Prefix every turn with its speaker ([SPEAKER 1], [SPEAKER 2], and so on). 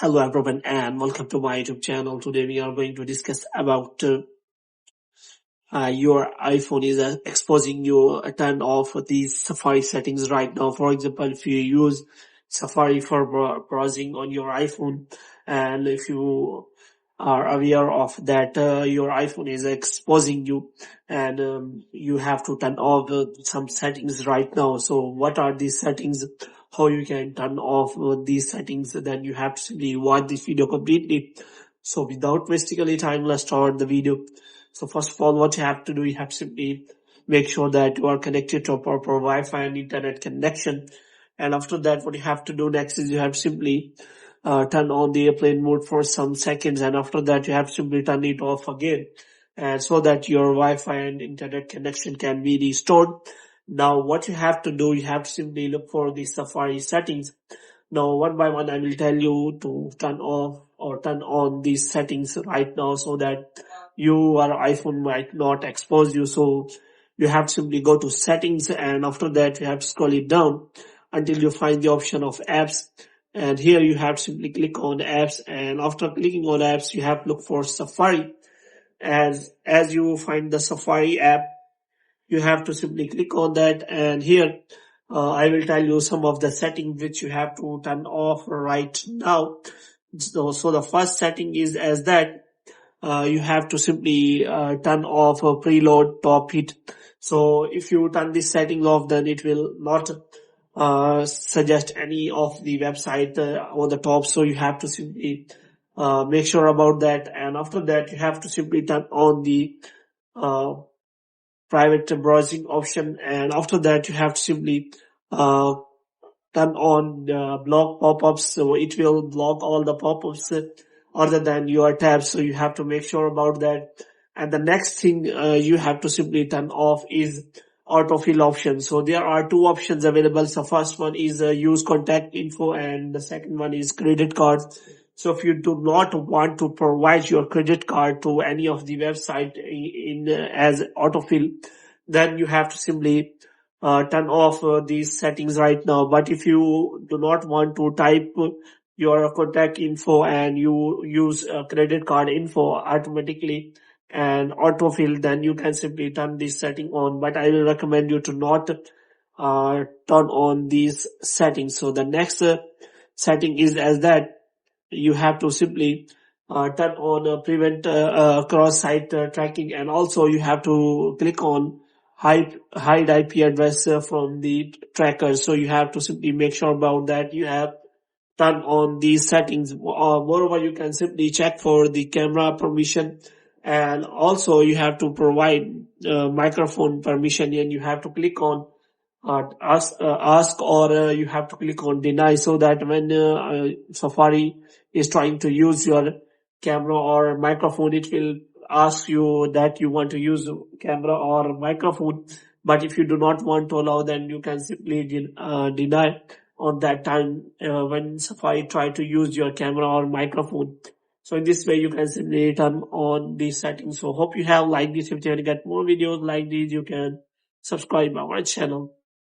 [SPEAKER 1] Hello everyone and welcome to my YouTube channel. Today we are going to discuss about your iPhone is exposing you a ton of these Safari settings right now. For example, if you use Safari for browsing on your iPhone, and if you are aware of that, your iPhone is exposing you, and you have to turn off some settings right now. So what are these settings? How you can turn off these settings? Then you have to simply watch this video completely. So without wasting any time, let's start the video. So first of all, what you have to do, you have to simply make sure that you are connected to a proper Wi-Fi and internet connection. And after that, what you have to do next is you have to simply turn on the airplane mode for some seconds. And after that, you have to simply turn it off again. And so that your Wi-Fi and internet connection can be restored. Now, what you have to do, you have to simply look for the Safari settings. Now, one by one, I will tell you to turn off or turn on these settings right now so that your iPhone might not expose you. So you have to simply go to settings, and after that you have to scroll it down until you find the option of apps. And here you have to simply click on apps, and after clicking on apps, you have to look for Safari. As you find the Safari app, you have to simply click on that, and here I will tell you some of the settings which you have to turn off right now. So the first setting is as that you have to simply turn off a preload top hit. So if you turn this setting off, then it will not suggest any of the website on the top. So you have to simply make sure about that. And after that, you have to simply turn on the uh, private browsing option. And after that, you have to simply turn on block pop-ups. So it will block all the pop-ups other than your tabs. So you have to make sure about that. And the next thing you have to simply turn off is autofill option. So there are two options available. So first one is use contact info, and the second one is credit cards. So if you do not want to provide your credit card to any of the website in as autofill, then you have to simply turn off these settings right now. But if you do not want to type your contact info and you use credit card info automatically and autofill, then you can simply turn this setting on. But I will recommend you to not turn on these settings. So the next setting is as that you have to simply turn on prevent cross-site tracking, and also you have to click on hide IP address from the tracker. So you have to simply make sure about that you have turn on these settings. Moreover, you can simply check for the camera permission, and also you have to provide microphone permission, and you have to click on ask or you have to click on deny, so that when Safari is trying to use your camera or microphone, it will ask you that you want to use camera or microphone. But if you do not want to allow, then you can simply deny on that time when Safari try to use your camera or microphone. So in this way, you can simply turn on these settings. So hope you have liked this. If you want to get more videos like these, you can subscribe our channel.